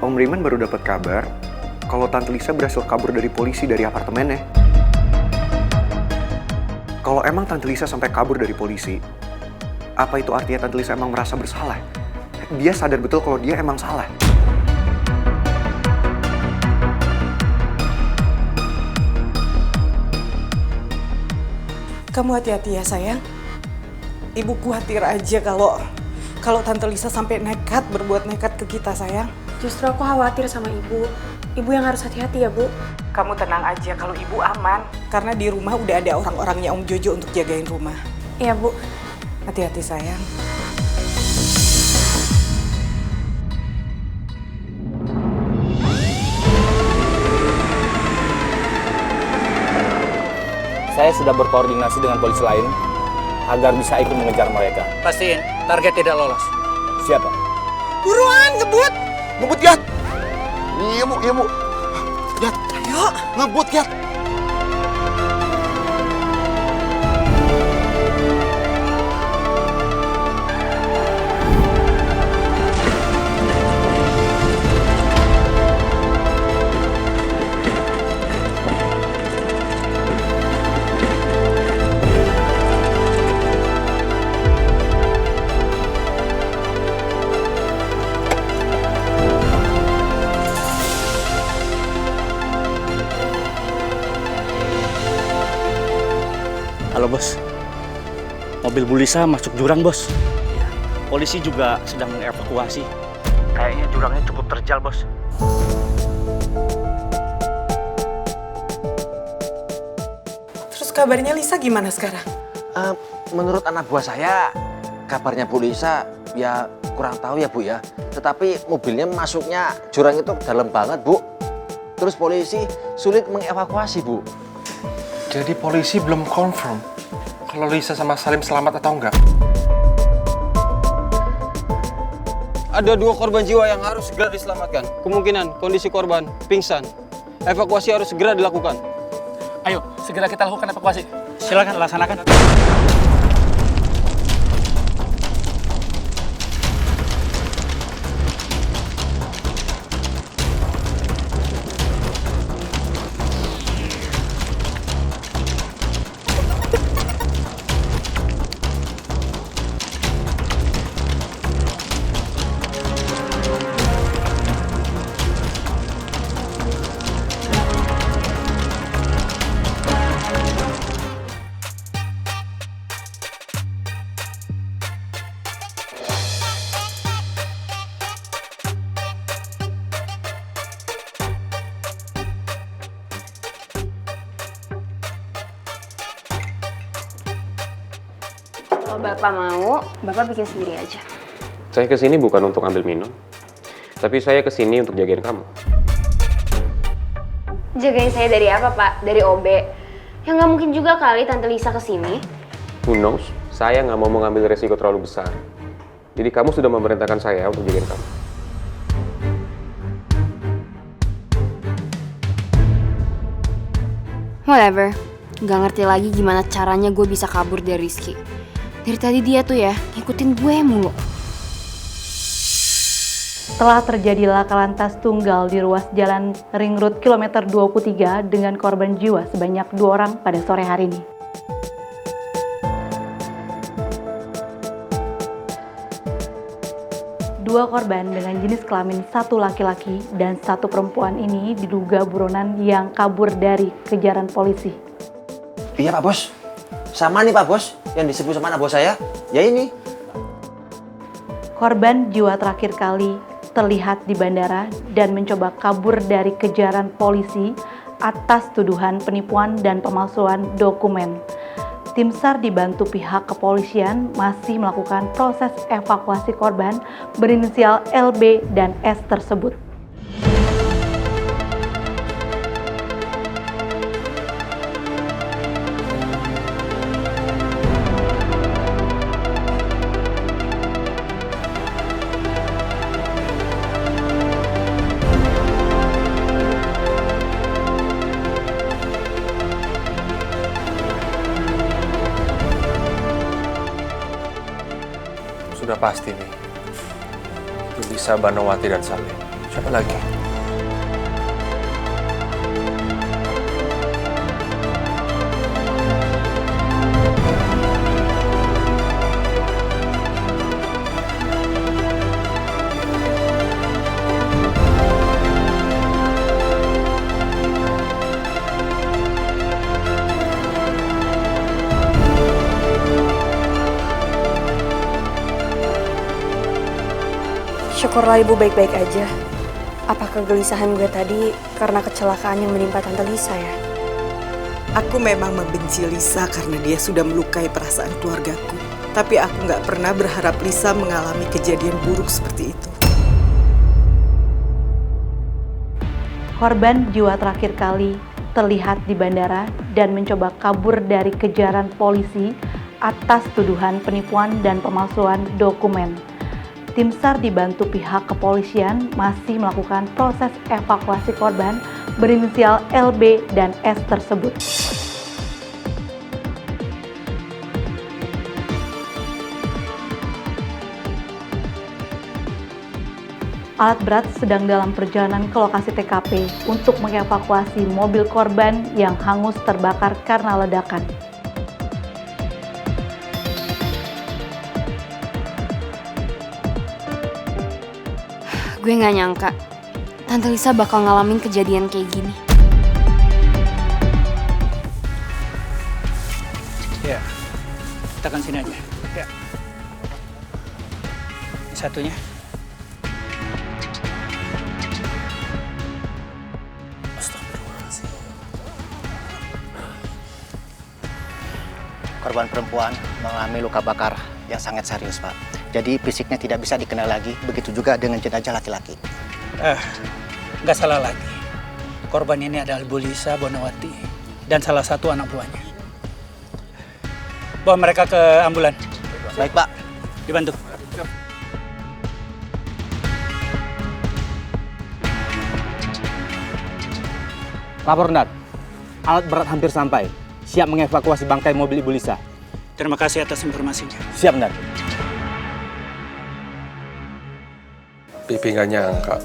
Om Riman baru dapat kabar kalau Tante Lisa berhasil kabur dari polisi dari apartemennya. Kalau emang Tante Lisa sampai kabur dari polisi, apa itu artinya Tante Lisa emang merasa bersalah? Dia sadar betul kalau dia emang salah. Kamu hati-hati ya sayang. Ibu khawatir aja kalau Tante Lisa sampai nekat berbuat nekat ke kita sayang. Justru aku khawatir sama ibu. Ibu yang harus hati-hati ya, Bu. Kamu tenang aja kalau ibu aman. Karena di rumah udah ada orang-orangnya Om Jojo untuk jagain rumah. Iya, Bu. Hati-hati sayang. Saya sudah berkoordinasi dengan polisi lain agar bisa ikut mengejar mereka. Pastiin target tidak lolos. Siapa? Buruan, ngebut! Ngebut, Yat! Iya, Bu. Yat, Ayo! ngebut, Yat! Halo bos, mobil Bu Lisa masuk jurang bos. Polisi juga sedang mengevakuasi. Kayaknya jurangnya cukup terjal bos. Terus kabarnya Lisa gimana sekarang? Menurut anak buah saya, kabarnya Bu Lisa ya kurang tahu ya, Bu ya. Tetapi mobilnya masuknya jurang itu dalam banget, Bu. Terus polisi sulit mengevakuasi, Bu. Jadi polisi belum confirm kalau Lisa sama Salim selamat atau enggak. Ada 2 korban jiwa yang harus segera diselamatkan. Kemungkinan kondisi korban pingsan. Evakuasi harus segera dilakukan. Ayo, segera kita lakukan evakuasi. Silakan laksanakan. Kalau Bapak mau, Bapak bikin sendiri aja. Saya kesini bukan untuk ambil minum, tapi saya kesini untuk jagain kamu. Jagain saya dari apa, Pak? Dari OB? Ya nggak mungkin juga kali Tante Lisa kesini. Who knows? Saya nggak mau mengambil resiko terlalu besar. Jadi kamu sudah memerintahkan saya untuk jagain kamu. Whatever. Nggak ngerti lagi gimana caranya gue bisa kabur dari Rizky. Dari tadi dia tuh ya, ngikutin gue mulu. Telah terjadi laka lantas tunggal di ruas jalan Ring Road kilometer 23 dengan korban jiwa sebanyak 2 orang pada sore hari ini. Dua korban dengan jenis kelamin 1 laki-laki dan 1 perempuan ini diduga buronan yang kabur dari kejaran polisi. Iya, Pak Bos. Sama nih, Pak Bos, yang disebut sama anak bos saya. Ya ini. Korban jiwa terakhir kali terlihat di bandara dan mencoba kabur dari kejaran polisi atas tuduhan penipuan dan pemalsuan dokumen. Tim SAR dibantu pihak kepolisian masih melakukan proses evakuasi korban berinisial LB dan S tersebut. Sudah pasti nih, itu bisa Banowati dan Salim. Siapa lagi? Syukurlah ibu baik-baik aja. Apa kegelisahan gue tadi karena kecelakaan yang menimpa Tante Lisa ya? Aku memang membenci Lisa karena dia sudah melukai perasaan keluargaku. Tapi aku nggak pernah berharap Lisa mengalami kejadian buruk seperti itu. Korban jiwa terakhir kali terlihat di bandara dan mencoba kabur dari kejaran polisi atas tuduhan penipuan dan pemalsuan dokumen. Tim SAR dibantu pihak kepolisian masih melakukan proses evakuasi korban berinisial LB dan S tersebut. Alat berat sedang dalam perjalanan ke lokasi TKP untuk mengevakuasi mobil korban yang hangus terbakar karena ledakan. Gue nggak nyangka Tante Lisa bakal ngalamin kejadian kayak gini. Ya, tekan sini aja. Ya. Satunya. Korban perempuan mengalami luka bakar yang sangat serius, Pak. Jadi fisiknya tidak bisa dikenal lagi, begitu juga dengan jenazah laki-laki. Nggak salah lagi. Korban ini adalah Bu Lisa Bonawati dan salah satu anak buahnya. Bawa mereka ke ambulan. Baik, Pak. Dibantu. Lapor, Nat. Alat berat hampir sampai. Siap mengevakuasi bangkai mobil Ibu Lisa. Terima kasih atas informasinya. Siap, Nat. Pipi nggak nyangka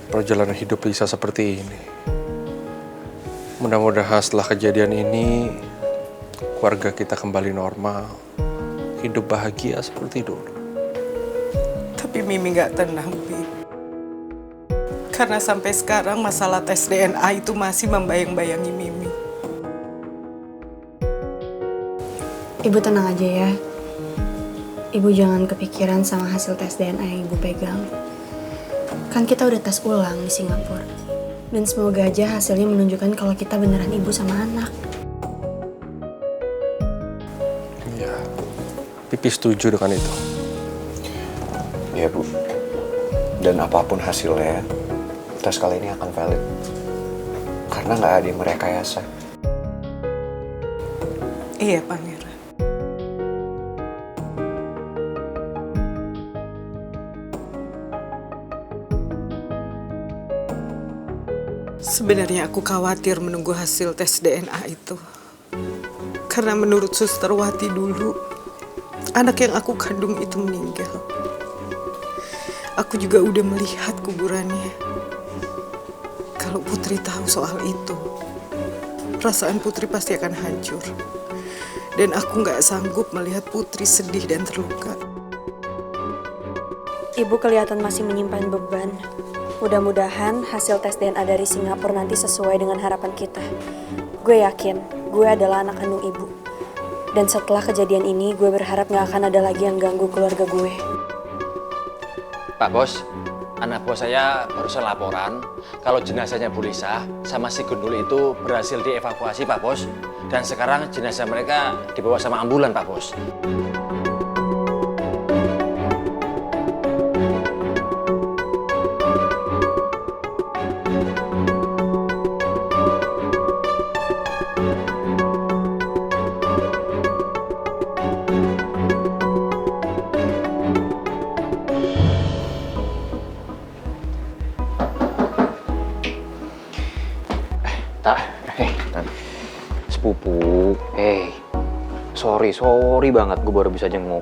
perjalanan hidup Lisa seperti ini. Mudah-mudahan setelah kejadian ini keluarga kita kembali normal, hidup bahagia seperti dulu. Tapi Mimi nggak tenang, Bi. Karena sampai sekarang masalah tes DNA itu masih membayang-bayangi Mimi. Ibu tenang aja ya. Ibu jangan kepikiran sama hasil tes DNA yang ibu pegang. Kan kita udah tes ulang di Singapura. Dan semoga aja hasilnya menunjukkan kalau kita beneran ibu sama anak. Iya, Pipi setuju dengan itu. Iya, Bu. Dan apapun hasilnya, tes kali ini akan valid. Karena nggak ada yang merekayasa. Iya, Pangeran. Sebenarnya aku khawatir menunggu hasil tes DNA itu. Karena menurut Suster Wati dulu, anak yang aku kandung itu meninggal. Aku juga udah melihat kuburannya. Kalau Putri tahu soal itu, perasaan Putri pasti akan hancur. Dan aku nggak sanggup melihat Putri sedih dan terluka. Ibu kelihatan masih menyimpan beban. Mudah-mudahan hasil tes DNA dari Singapura nanti sesuai dengan harapan kita. Gue yakin, gue adalah anak kandung ibu. Dan setelah kejadian ini, gue berharap gak akan ada lagi yang ganggu keluarga gue. Pak Bos, anak buah saya barusan laporan kalau jenazahnya Bu Lisa sama si Gundul itu berhasil dievakuasi, Pak Bos. Dan sekarang jenazah mereka dibawa sama ambulan, Pak Bos. Sepupu, sorry banget gue baru bisa jenguk.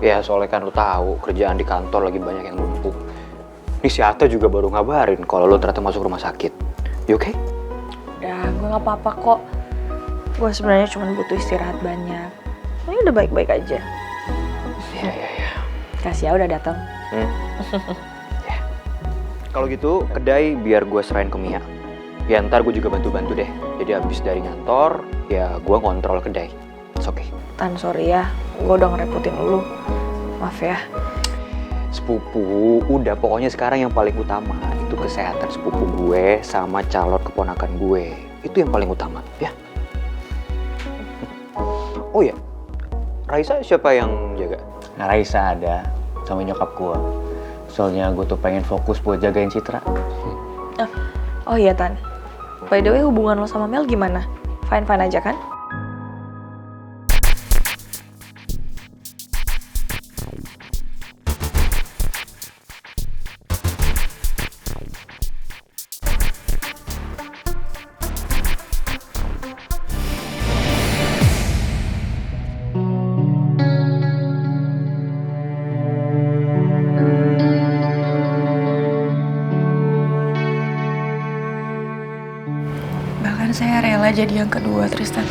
Ya soalnya kan lu tahu kerjaan di kantor lagi banyak yang numpuk. Ini si Atta juga baru ngabarin kalau lo ternyata masuk rumah sakit. You okay? Udah, gue gak apa-apa kok. Gue sebenarnya cuma butuh istirahat banyak. Ini udah baik-baik aja. Iya. Kasih ya udah datang. Ya. Kalau gitu, kedai biar gue serahin ke Mia. Ya ntar gue juga bantu-bantu deh. Jadi abis dari ngantor, ya gue kontrol kedai. It's okay. Tan, sorry ya. Gue udah ngerepotin lu. Maaf ya. Sepupu, udah pokoknya sekarang yang paling utama itu kesehatan sepupu gue sama calon keponakan gue. Itu yang paling utama, ya. Oh ya, Raisa siapa yang jaga? Nah, Raisa ada sama nyokap gue. Soalnya gue tuh pengen fokus buat jagain Citra. Oh iya Tan. By the way, hubungan lo sama Mel gimana? Fine-fine aja kan? Bahkan saya rela jadi yang kedua, Tristan.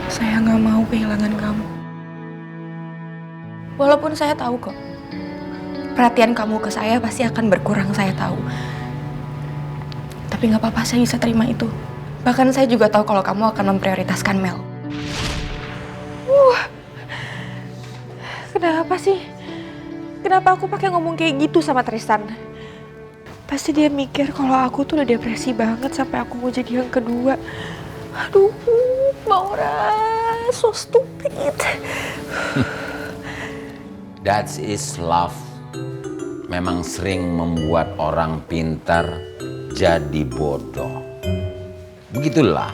Saya nggak mau kehilangan kamu. Walaupun saya tahu kok, perhatian kamu ke saya pasti akan berkurang, saya tahu. Tapi nggak apa-apa, saya bisa terima itu. Bahkan saya juga tahu kalau kamu akan memprioritaskan Mel. Kenapa sih? Kenapa aku pakai ngomong kayak gitu sama Tristan? Pasti dia mikir kalau aku tuh udah depresi banget sampai aku mau jadi yang kedua. Aduh, Maura, so stupid. That is love. Memang sering membuat orang pintar jadi bodoh. Begitulah.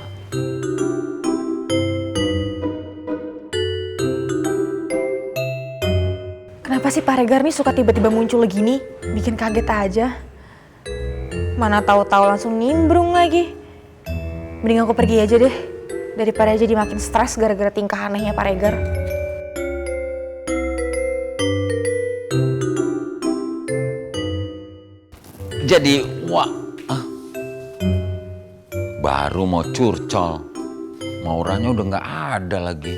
Kenapa sih Pak Regar nih suka tiba-tiba muncul gini? Bikin kaget aja. Mana tahu-tahu langsung nimbrung lagi. Mending aku pergi aja deh. Daripada jadi makin stres gara-gara tingkah anehnya Pak Regar. Jadi, baru mau curcol. Mauranya udah nggak ada lagi.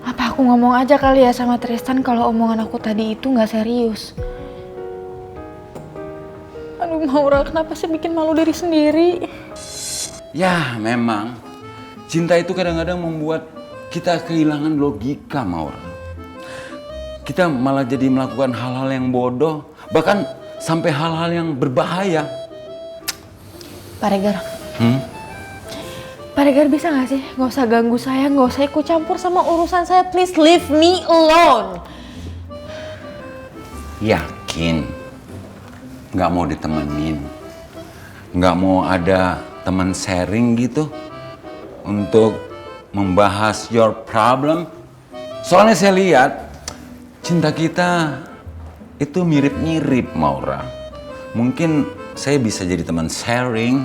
Apa aku ngomong aja kali ya sama Tristan kalau omongan aku tadi itu nggak serius? Aduh Maura, kenapa sih bikin malu diri sendiri? Ya, memang cinta itu kadang-kadang membuat kita kehilangan logika, Maura. Kita malah jadi melakukan hal-hal yang bodoh, bahkan sampai hal-hal yang berbahaya. Pak Regar. Pak Regar bisa gak sih? Gak usah ganggu saya, gak usah ikut campur sama urusan saya. Please leave me alone. Yakin nggak mau ditemenin, nggak mau ada teman sharing gitu untuk membahas your problem. Soalnya saya lihat cinta kita itu mirip-mirip, Maura. Mungkin saya bisa jadi teman sharing.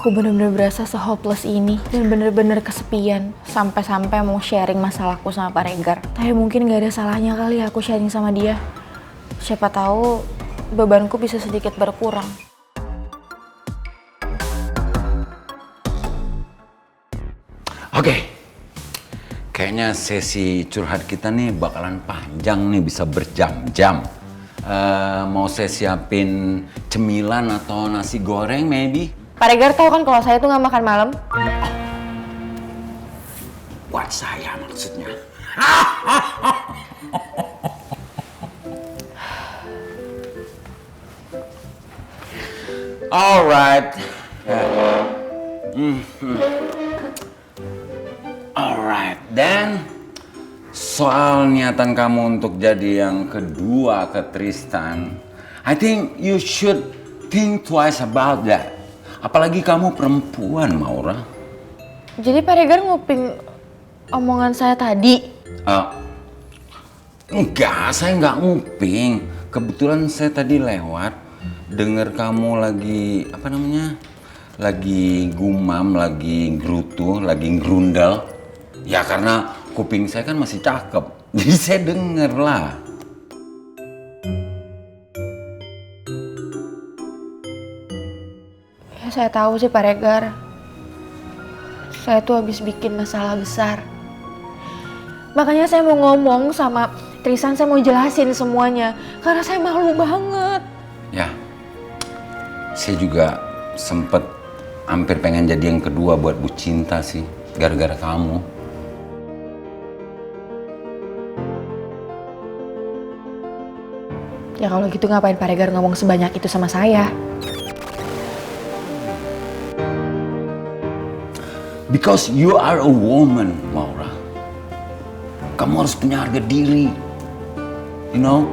Aku bener-bener berasa se-hopeless ini dan bener-bener kesepian sampai-sampai mau sharing masalahku sama Pak Regar. Tapi mungkin gak ada salahnya kali aku sharing sama dia. Siapa tahu bebanku bisa sedikit berkurang. Oke. Kayaknya sesi curhat kita nih bakalan panjang nih, bisa berjam-jam. Mau saya siapin cemilan atau nasi goreng maybe? Pak Regar tahu kan kalau saya tuh nggak makan malam? Buat saya maksudnya. Alright. Alright, then soal niatan kamu untuk jadi yang kedua ke Tristan, I think you should think twice about that. Apalagi kamu perempuan, Maura. Jadi Pak Regar nguping omongan saya tadi? Enggak, saya nggak nguping. Kebetulan saya tadi lewat, dengar kamu lagi, lagi gumam, lagi gerutu, lagi gerundal. Ya karena kuping saya kan masih cakep, jadi saya denger lah. Ya saya tahu sih Pak Regar. Saya tuh habis bikin masalah besar. Makanya saya mau ngomong sama Tristan, saya mau jelasin semuanya. Karena saya malu banget. Ya, saya juga sempet hampir pengen jadi yang kedua buat Bu Cinta sih, gara-gara kamu. Ya kalau gitu ngapain Pak Regar ngomong sebanyak itu sama saya? Because you are a woman, Maura. Kamu harus punya harga diri. You know?